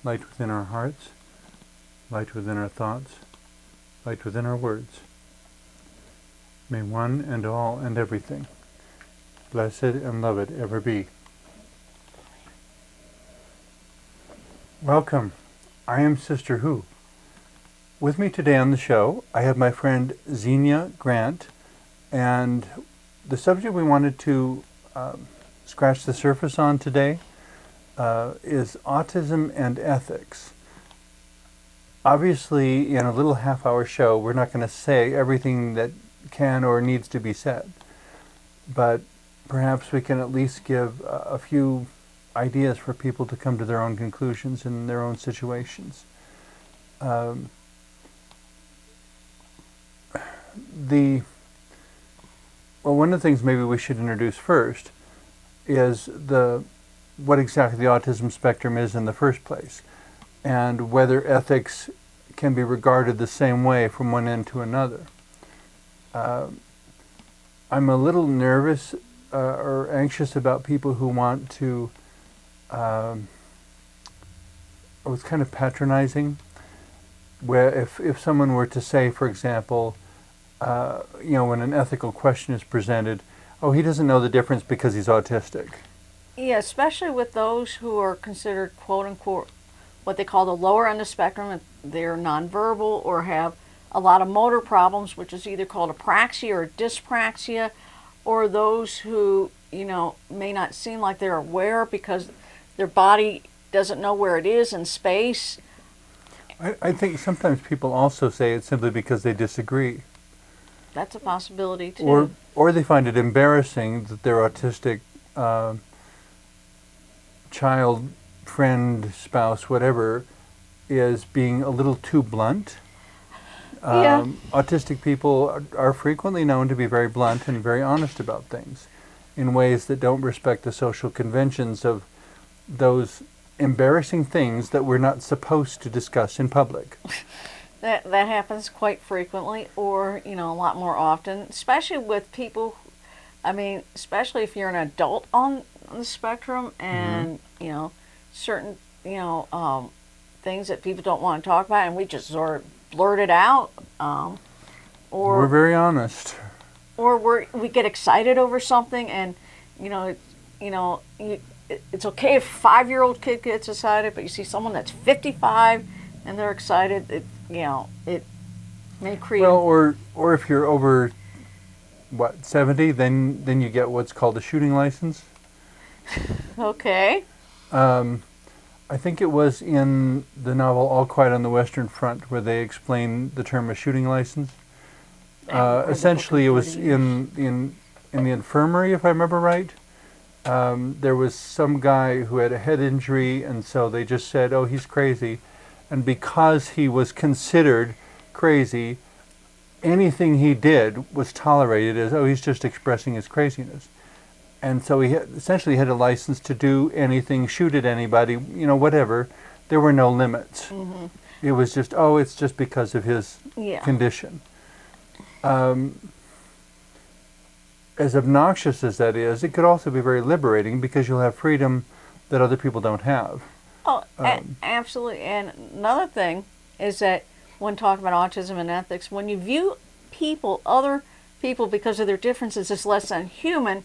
light within our hearts, light within our thoughts, light within our words. May one and all and everything, blessed and loved ever be. Welcome. I am Sister Who. With me today on the show, I have my friend Xenia Grant, and the subject we wanted to scratch the surface on today is autism and ethics. Obviously, in a little half-hour show, we're not going to say everything that can or needs to be said, but perhaps we can at least give a few ideas for people to come to their own conclusions in their own situations. One of the things maybe we should introduce first is what exactly the autism spectrum is in the first place, and whether ethics can be regarded the same way from one end to another. I'm a little nervous or anxious about people who want to, I was kind of patronizing, where if someone were to say, for example, when an ethical question is presented, oh, he doesn't know the difference because he's autistic. Yeah, especially with those who are considered, quote unquote, what they call the lower end of the spectrum. They're nonverbal or have a lot of motor problems, which is either called apraxia or dyspraxia, or those who, may not seem like they're aware because their body doesn't know where it is in space. I think sometimes people also say it simply because they disagree. That's a possibility too. Or they find it embarrassing that their autistic child, friend, spouse, whatever, is being a little too blunt. Yeah. Autistic people are frequently known to be very blunt and very honest about things in ways that don't respect the social conventions of those embarrassing things that we're not supposed to discuss in public. That happens quite frequently, or, a lot more often, especially with people, especially if you're an adult on the spectrum and, certain, things that people don't want to talk about, and we just sort of blurt it out. Or we're very honest. Or we get excited over something, and, it's okay if a 5-year-old kid gets excited, but you see someone that's 55 and they're excited, it may create... Well, or if you're over, 70, then you get what's called a shooting license. Okay. I think it was in the novel All Quiet on the Western Front where they explain the term a shooting license. Essentially, it was in the infirmary, if I remember right. There was some guy who had a head injury, and so they just said, oh, he's crazy. And because he was considered crazy, anything he did was tolerated as, oh, he's just expressing his craziness. And so he essentially had a license to do anything, shoot at anybody, whatever. There were no limits. Mm-hmm. It was just, oh, it's just because of his condition. As obnoxious as that is, it could also be very liberating because you'll have freedom that other people don't have. Oh, absolutely. And another thing is that when talking about autism and ethics, when you view other people because of their differences as less than human,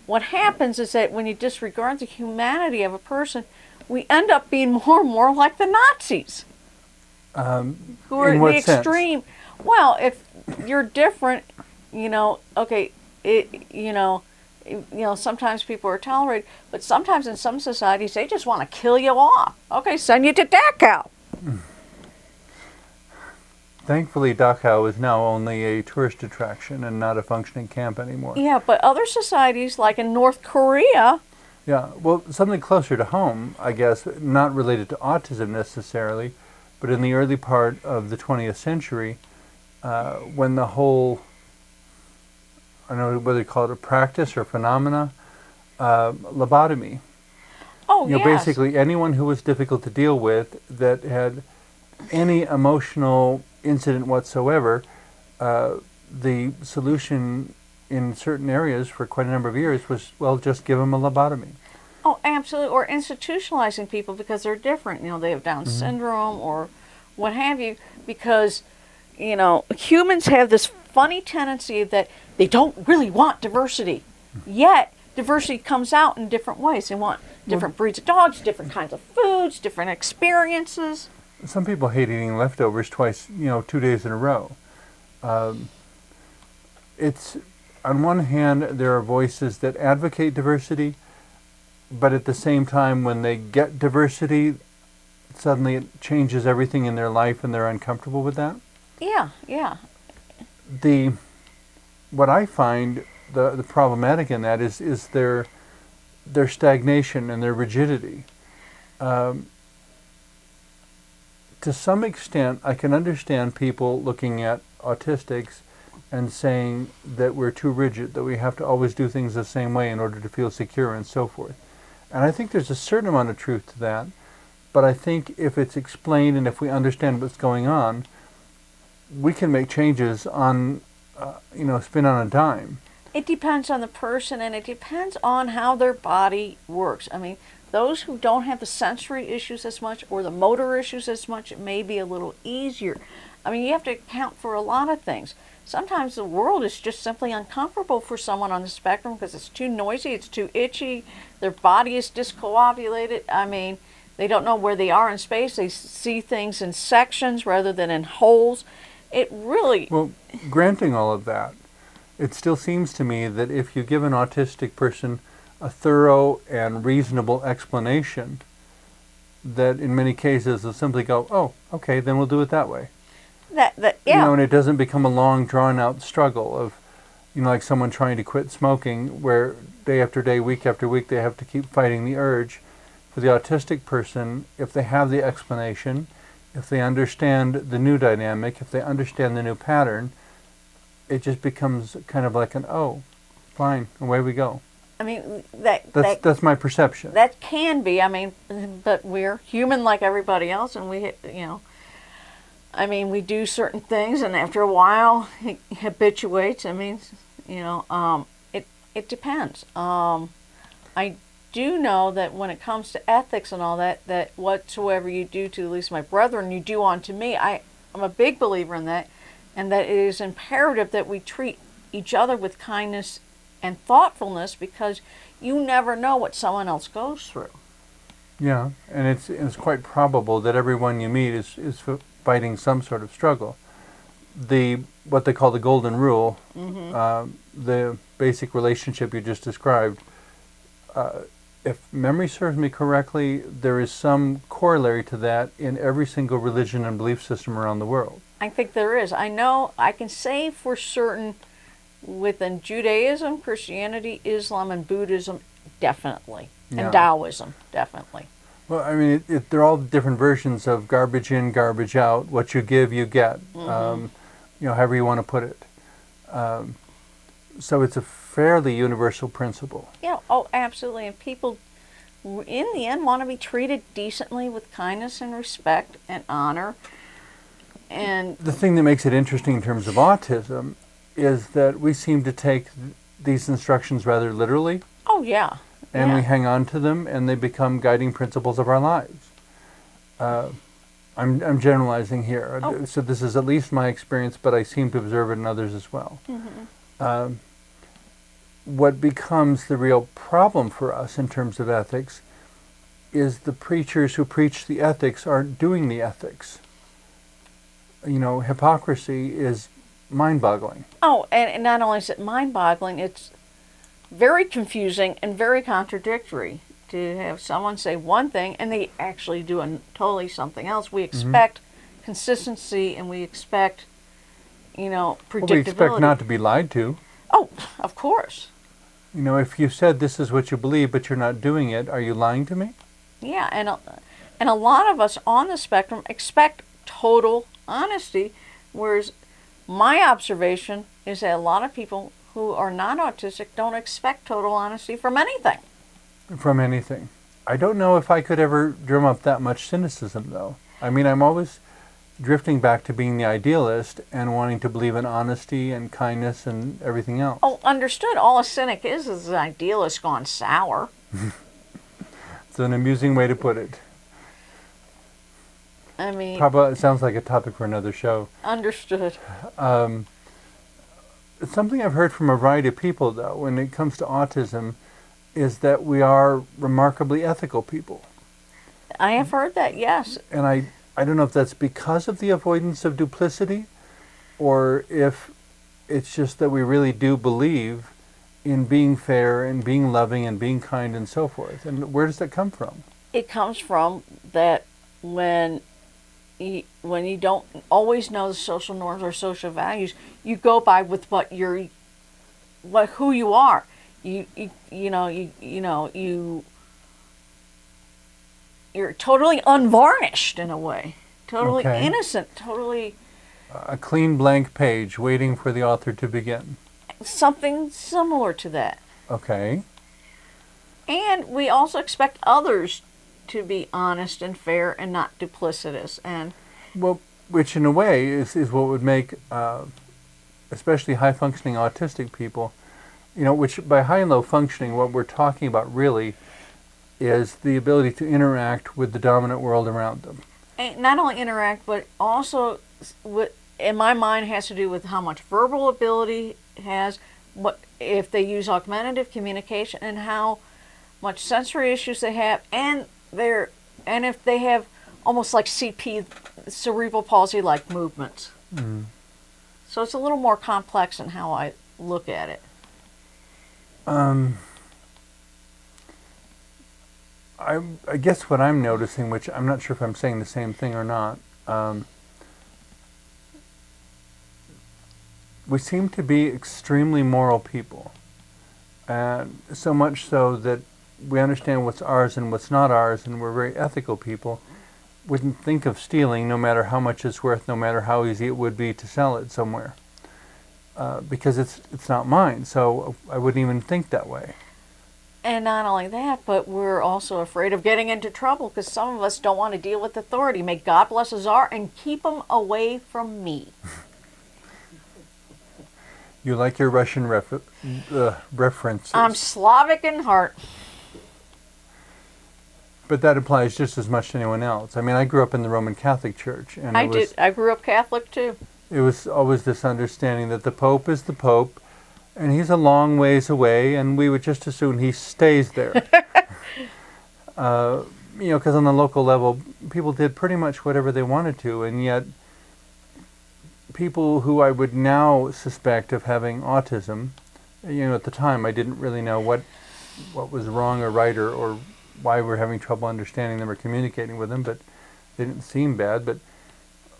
what happens is that when you disregard the humanity of a person, we end up being more and more like the Nazis. Who are in what the extreme. Sense? Well, if you're different, sometimes people are tolerated, but sometimes in some societies they just want to kill you off. Okay, send you to Dachau. Thankfully, Dachau is now only a tourist attraction and not a functioning camp anymore. Yeah, but other societies, like in North Korea... Yeah, well, something closer to home, I guess, not related to autism necessarily, but in the early part of the 20th century, when the whole, I don't know whether you call it a practice or phenomena, lobotomy. Oh, yes. Basically anyone who was difficult to deal with that had any emotional incident whatsoever, the solution in certain areas for quite a number of years was, well, just give them a lobotomy. Oh, absolutely. Or institutionalizing people because they're different. They have Down syndrome or what have you. Because, humans have this funny tendency that they don't really want diversity. Yet, diversity comes out in different ways. They want different breeds of dogs, different kinds of foods, different experiences. Some people hate eating leftovers twice, 2 days in a row. It's, on one hand, there are voices that advocate diversity, but at the same time, when they get diversity, suddenly it changes everything in their life and they're uncomfortable with that. Yeah, yeah. What I find the problematic in that is their stagnation and their rigidity. To some extent, I can understand people looking at autistics and saying that we're too rigid, that we have to always do things the same way in order to feel secure and so forth. And I think there's a certain amount of truth to that, but I think if it's explained and if we understand what's going on, we can make changes on, spin on a dime. It depends on the person, and it depends on how their body works. I mean, those who don't have the sensory issues as much or the motor issues as much, it may be a little easier. I mean, you have to account for a lot of things. Sometimes the world is just simply uncomfortable for someone on the spectrum because it's too noisy, it's too itchy, their body is discombobulated. I mean, they don't know where they are in space. They see things in sections rather than in wholes. It really... Well, granting all of that, it still seems to me that if you give an autistic person a thorough and reasonable explanation, that in many cases they'll simply go, oh, okay, then we'll do it that way. Yeah. And it doesn't become a long, drawn-out struggle of, like someone trying to quit smoking, where day after day, week after week, they have to keep fighting the urge. For the autistic person, if they have the explanation, if they understand the new dynamic, if they understand the new pattern, it just becomes kind of like oh, fine, away we go. I mean, that's my perception. That can be. I mean, but we're human like everybody else, and we do certain things, and after a while, it habituates. I mean, it depends. I do know that when it comes to ethics and all that whatsoever you do to at least my brethren, you do unto me. I'm a big believer in that, and that it is imperative that we treat each other with kindness and thoughtfulness, because you never know what someone else goes through. Yeah, and it's quite probable that everyone you meet is fighting some sort of struggle. What they call the golden rule, the basic relationship you just described, if memory serves me correctly, there is some corollary to that in every single religion and belief system around the world. I think there is. I know, I can say for certain within Judaism, Christianity, Islam, and Buddhism, definitely. Yeah. And Taoism, definitely. Well, I mean, they're all different versions of garbage in, garbage out. What you give, you get. However you want to put it. So it's a fairly universal principle. Yeah, oh, absolutely. And people, in the end, want to be treated decently with kindness and respect and honor. And the thing that makes it interesting in terms of autism is that we seem to take these instructions rather literally. Oh, yeah. And we hang on to them, and they become guiding principles of our lives. I'm generalizing here. Oh. So this is at least my experience, but I seem to observe it in others as well. What becomes the real problem for us in terms of ethics is the preachers who preach the ethics aren't doing the ethics. Hypocrisy is mind-boggling. Oh, and not only is it mind-boggling, it's very confusing and very contradictory to have someone say one thing and they actually do totally something else. We expect consistency, and we expect, predictability. Well, we expect not to be lied to. Oh, of course. If you said this is what you believe, but you're not doing it, are you lying to me? Yeah, and a lot of us on the spectrum expect total honesty, whereas my observation is that a lot of people who are not autistic don't expect total honesty from anything. From anything. I don't know if I could ever drum up that much cynicism, though. I mean, I'm always drifting back to being the idealist and wanting to believe in honesty and kindness and everything else. Oh, understood. All a cynic is an idealist gone sour. It's an amusing way to put it. I mean, Probably, it sounds like a topic for another show. understood. Something I've heard from a variety of people, though, when it comes to autism, is that we are remarkably ethical people. I have heard that, yes. And I don't know if that's because of the avoidance of duplicity, or if it's just that we really do believe in being fair and being loving and being kind and so forth. And where does that come from? It comes from that when you don't always know the social norms or social values, you go by with who you are. You're totally unvarnished in a way, totally Okay. innocent, totally A clean blank page waiting for the author to begin. something similar to that. Okay. And we also expect others to be honest and fair and not duplicitous. And Well, which in a way is what would make especially high-functioning autistic people, which by high and low functioning, what we're talking about really is the ability to interact with the dominant world around them. and not only interact, but also, in my mind, has to do with how much verbal ability it has, what if they use augmentative communication, and how much sensory issues they have, and if they have almost like CP, cerebral palsy-like movements. Mm. So it's a little more complex in how I look at it. I guess what I'm noticing, which I'm not sure if I'm saying the same thing or not, we seem to be extremely moral people. And so much so that we understand what's ours and what's not ours, and we're very ethical people. Wouldn't think of stealing, no matter how much it's worth, no matter how easy it would be to sell it somewhere, because it's not mine. So I wouldn't even think that way. And not only that, but we're also afraid of getting into trouble because some of us don't want to deal with authority. May God bless us all and keep them away from me. You like your Russian references. I'm Slavic in heart. But that applies just as much to anyone else. I mean, I grew up in the Roman Catholic Church, and I did. I grew up Catholic too. It was always this understanding that the Pope is the Pope, and he's a long ways away, and we would just as soon he stays there. Because on the local level, people did pretty much whatever they wanted to, and yet people who I would now suspect of having autism, at the time I didn't really know what was wrong or right or why we're having trouble understanding them or communicating with them, but they didn't seem bad.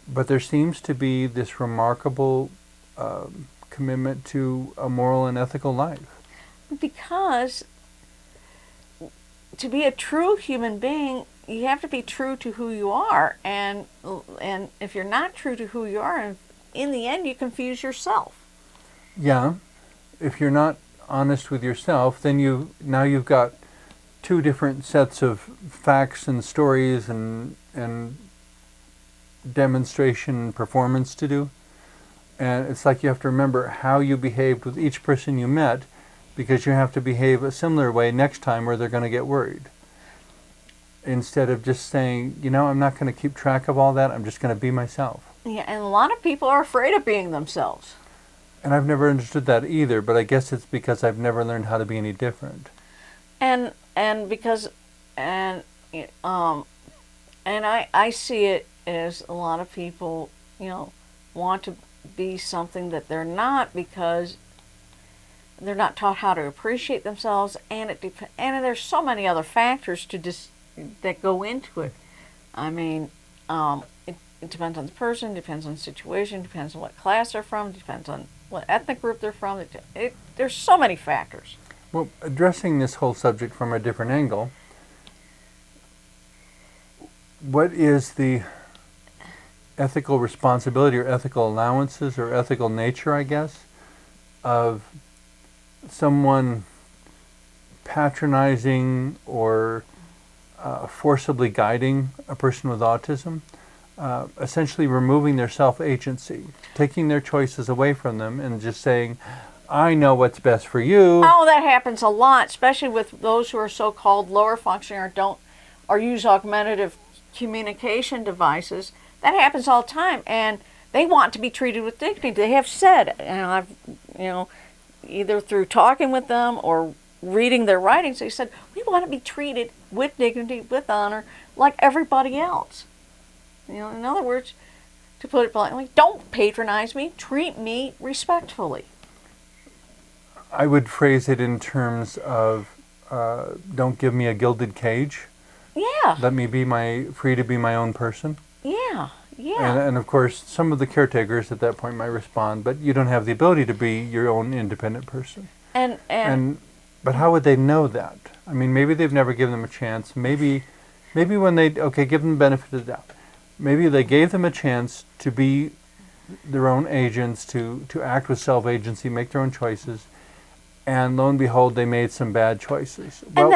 But there seems to be this remarkable commitment to a moral and ethical life. Because to be a true human being, you have to be true to who you are, and if you're not true to who you are, in the end, you confuse yourself. Yeah, if you're not honest with yourself, then you've got two different sets of facts and stories and demonstration performance to do. And it's like you have to remember how you behaved with each person you met, because you have to behave a similar way next time or they're going to get worried. Instead of just saying, I'm not going to keep track of all that, I'm just going to be myself. Yeah, and a lot of people are afraid of being themselves. And I've never understood that either, but I guess it's because I've never learned how to be any different. And I see it as a lot of people, want to be something that they're not because they're not taught how to appreciate themselves, and there's so many other factors that go into it. I mean, it depends on the person, depends on the situation, depends on what class they're from, depends on what ethnic group they're from. There's so many factors. Well, addressing this whole subject from a different angle, what is the ethical responsibility or ethical allowances or ethical nature, I guess, of someone patronizing or forcibly guiding a person with autism, essentially removing their self-agency, taking their choices away from them and just saying, I know what's best for you. Oh, that happens a lot, especially with those who are so-called lower functioning or use augmentative communication devices. That happens all the time, and they want to be treated with dignity. They have said, and I've, either through talking with them or reading their writings, they said, we want to be treated with dignity, with honor, like everybody else. In other words, to put it bluntly, don't patronize me, treat me respectfully. I would phrase it in terms of don't give me a gilded cage. Yeah. Let me be free to be my own person. Yeah. Yeah. And of course, some of the caretakers at that point might respond, but you don't have the ability to be your own independent person. But how would they know that? I mean, maybe they've never given them a chance. Maybe when they, give them the benefit of the doubt. Maybe they gave them a chance to be their own agents, to act with self-agency, make their own choices, and lo and behold, they made some bad choices. Well,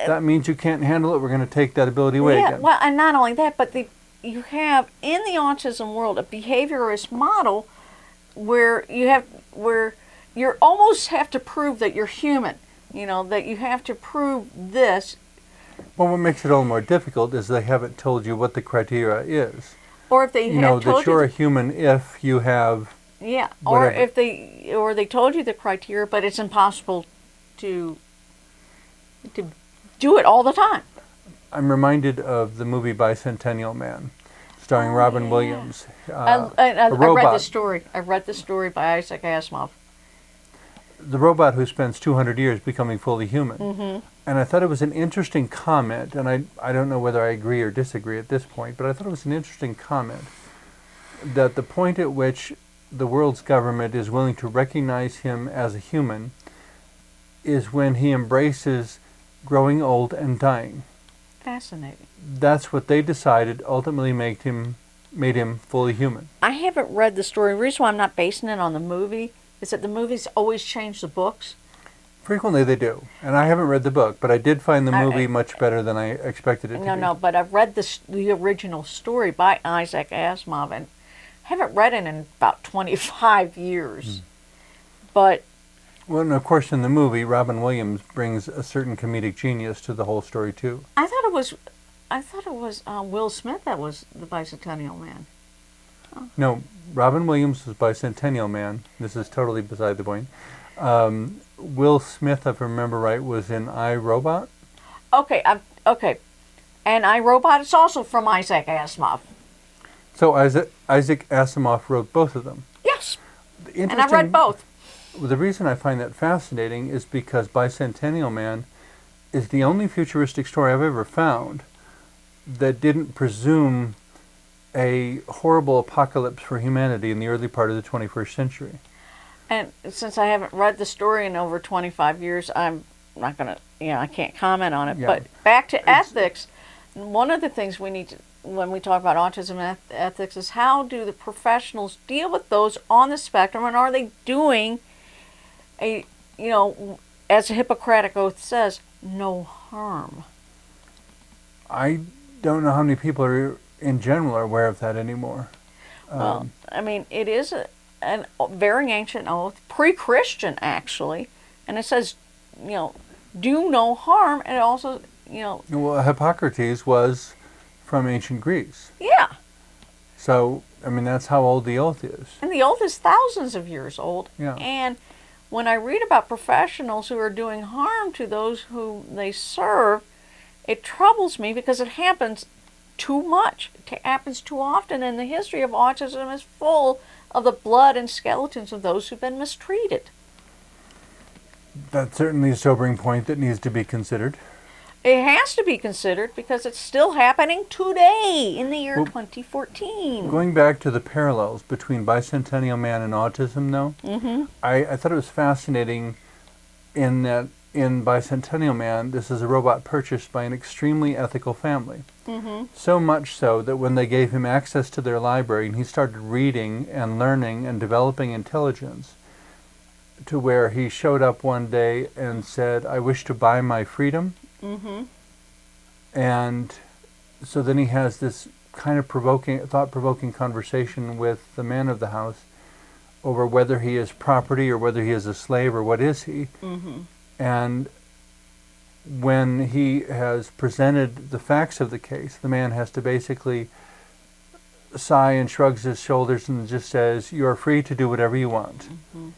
that means you can't handle it. We're going to take that ability away again. Well, and not only that, but you have in the autism world a behaviorist model where you almost have to prove that you're human. That you have to prove this. Well, what makes it all more difficult is they haven't told you what the criteria is. Or if they have told that you're a human if you have. Yeah, whatever. or they told you the criteria, but it's impossible to do it all the time. I'm reminded of the movie Bicentennial Man, starring Robin Williams. I read the story. I read the story by Isaac Asimov. The robot who spends 200 years becoming fully human. Mm-hmm. And I thought it was an interesting comment, and I don't know whether I agree or disagree at this point, but I thought it was an interesting comment that the point at which the world's government is willing to recognize him as a human is when he embraces growing old and dying. Fascinating. That's what they decided ultimately made him fully human. I haven't read the story. The reason why I'm not basing it on the movie is that the movies always change the books. Frequently they do. And I haven't read the book, but I did find the movie much better than I expected it to be. No, but I've read the original story by Isaac Asimov, and haven't read it in about 25 years. But well, and of course in the movie, Robin Williams brings a certain comedic genius to the whole story too. I thought it was Will Smith that was the Bicentennial Man. Oh. No, Robin Williams was Bicentennial Man. This is totally beside the point. Will Smith, if I remember right, was in I, Robot. Okay. And I, Robot is also from Isaac Asimov. So Isaac Asimov wrote both of them. Yes. And I read both. The reason I find that fascinating is because Bicentennial Man is the only futuristic story I've ever found that didn't presume a horrible apocalypse for humanity in the early part of the 21st century. And since I haven't read the story in over 25 years, I'm not going to, I can't comment on it. Yeah. But back to ethics, one of the things we need to, when we talk about autism and ethics, is how do the professionals deal with those on the spectrum, and are they doing as a Hippocratic Oath says, no harm? I don't know how many people in general are aware of that anymore. Well, it is a very ancient oath, pre-Christian actually, and it says, do no harm, and it also, Well, Hippocrates was from ancient Greece. Yeah. So, that's how old the oath is. And the oath is thousands of years old. Yeah. And when I read about professionals who are doing harm to those who they serve, it troubles me because it happens too much. It happens too often, and the history of autism is full of the blood and skeletons of those who've been mistreated. That's certainly a sobering point that needs to be considered. It has to be considered because it's still happening today in the year 2014. Going back to the parallels between Bicentennial Man and autism, though, I thought it was fascinating in that in Bicentennial Man, this is a robot purchased by an extremely ethical family. So much so that when they gave him access to their library and he started reading and learning and developing intelligence, to where he showed up one day and said, "I wish to buy my freedom." And so then he has this kind of thought-provoking conversation with the man of the house over whether he is property or whether he is a slave or what is he. Mm-hmm. And when he has presented the facts of the case, the man has to basically sigh and shrugs his shoulders and just says, "You are free to do whatever you want." Mm-hmm.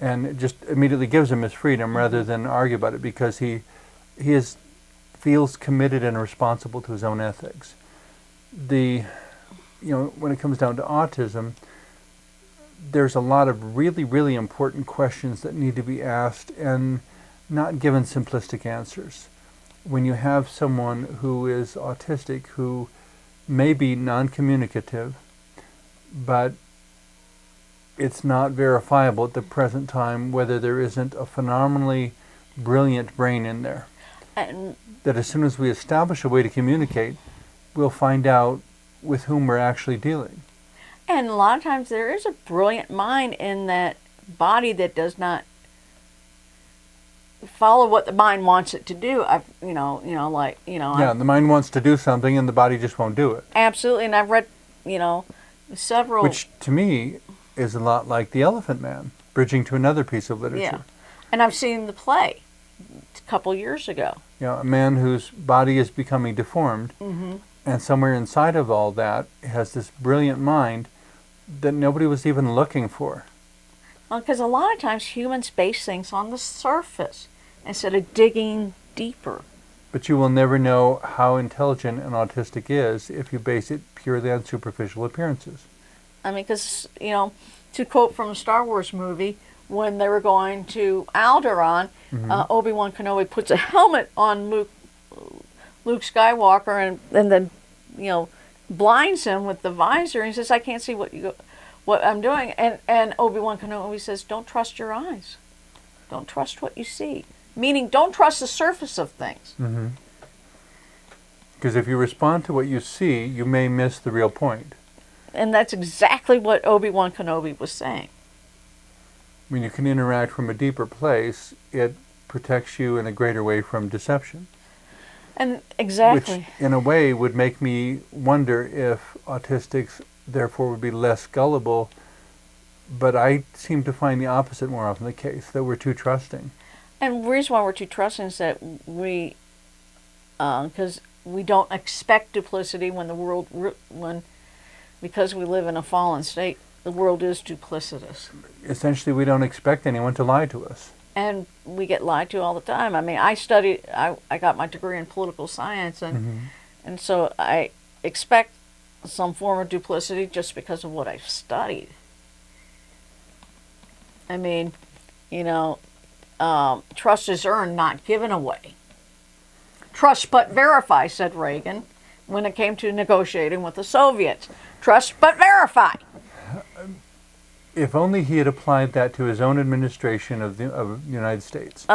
And it just immediately gives him his freedom rather than argue about it, because he feels committed and responsible to his own ethics. When it comes down to autism, there's a lot of really, really important questions that need to be asked and not given simplistic answers. When you have someone who is autistic who may be non-communicative, but it's not verifiable at the present time whether there isn't a phenomenally brilliant brain in there. And That as soon as we establish a way to communicate, we'll find out with whom we're actually dealing. And a lot of times there is a brilliant mind in that body that does not follow what the mind wants it to do. The mind wants to do something and the body just won't do it. Absolutely. And I've read, several. Which to me is a lot like The Elephant Man, bridging to another piece of literature. Yeah. And I've seen the play a couple years ago. A man whose body is becoming deformed, Mm-hmm. and somewhere inside of all that has this brilliant mind that nobody was even looking for. Well, because a lot of times humans base things on the surface instead of digging deeper. But you will never know how intelligent an autistic is if you base it purely on superficial appearances. I mean, because, to quote from a Star Wars movie, when they were going to Alderaan, Obi-Wan Kenobi puts a helmet on Luke Skywalker and then, blinds him with the visor. And he says, "I can't see what I'm doing." And Obi-Wan Kenobi says, "Don't trust your eyes. Don't trust what you see." Meaning, don't trust the surface of things. Because if you respond to what you see, you may miss the real point. And that's exactly what Obi-Wan Kenobi was saying. When you can interact from a deeper place, it protects you in a greater way from deception. And exactly. Which, in a way, would make me wonder if autistics, therefore, would be less gullible. But I seem to find the opposite more often the case, that we're too trusting. And the reason why we're too trusting is that because we don't expect duplicity because we live in a fallen state, the world is duplicitous. Essentially, we don't expect anyone to lie to us. And we get lied to all the time. I mean, I got my degree in political science, and so I expect some form of duplicity just because of what I've studied. I mean, trust is earned, not given away. Trust but verify, said Reagan when it came to negotiating with the Soviets. Trust but verify. If only he had applied that to his own administration of the United States.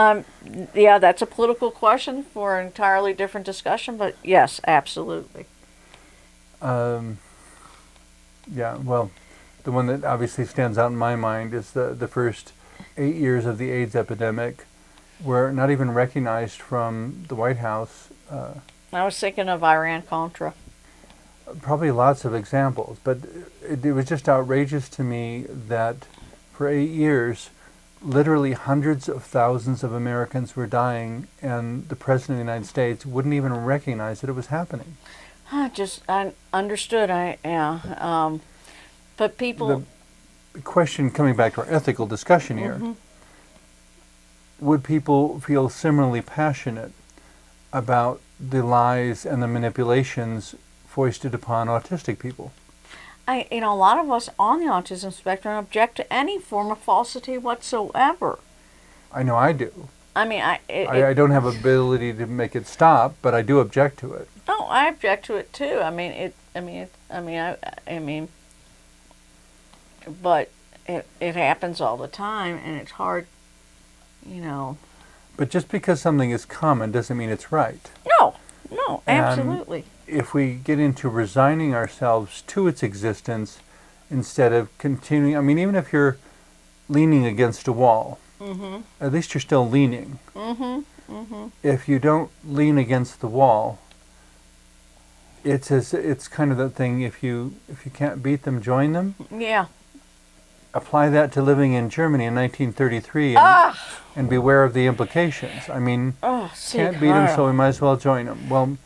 Yeah, that's a political question for an entirely different discussion, but yes, absolutely. Yeah, well, the one that obviously stands out in my mind is the first 8 years of the AIDS epidemic were not even recognized from the White House. I was thinking of Iran-Contra. Probably lots of examples, but it was just outrageous to me that for 8 years, literally hundreds of thousands of Americans were dying, and the President of the United States wouldn't even recognize that it was happening. I understood. But people... The question, coming back to our ethical discussion here, would people feel similarly passionate about the lies and the manipulations foisted upon autistic people? A lot of us on the autism spectrum object to any form of falsity whatsoever. I know I do. I mean, I don't have ability to make it stop, but I do object to it. No, I object to it too. But it happens all the time, and it's hard, But just because something is common doesn't mean it's right. No, absolutely. If we get into resigning ourselves to its existence instead of continuing, even if you're leaning against a wall, at least you're still leaning. If you don't lean against the wall, it's kind of that thing, if you can't beat them, join them. Yeah. apply that to living in Germany in 1933 and beware of the implications. I mean, can't beat them, so we might as well join them. Well,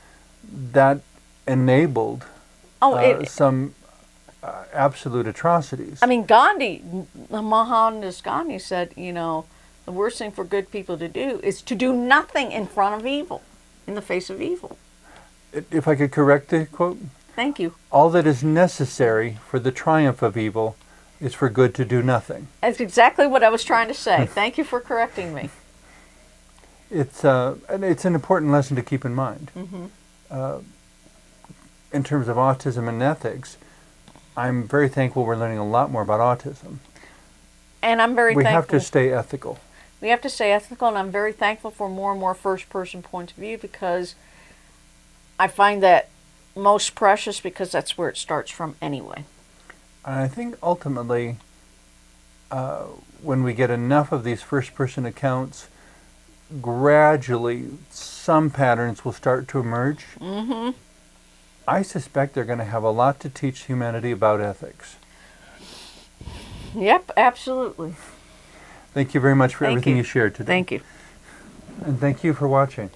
that enabled some absolute atrocities. I mean, Gandhi, Mohandas Gandhi said, you know, the worst thing for good people to do is to do nothing in front of evil, in the face of evil. If I could correct the quote. Thank you. All that is necessary for the triumph of evil is for good to do nothing. That's exactly what I was trying to say. Thank you for correcting me. It's an important lesson to keep in mind. In terms of autism and ethics, I'm very thankful we're learning a lot more about autism. And I'm very thankful. We have to stay ethical. We have to stay ethical, and I'm very thankful for more and more first-person points of view, because I find that most precious, because that's where it starts from anyway. I think ultimately, when we get enough of these first-person accounts, gradually some patterns will start to emerge. I suspect they're going to have a lot to teach humanity about ethics. Yep, absolutely. Thank you very much for everything you shared today. Thank you. And thank you for watching.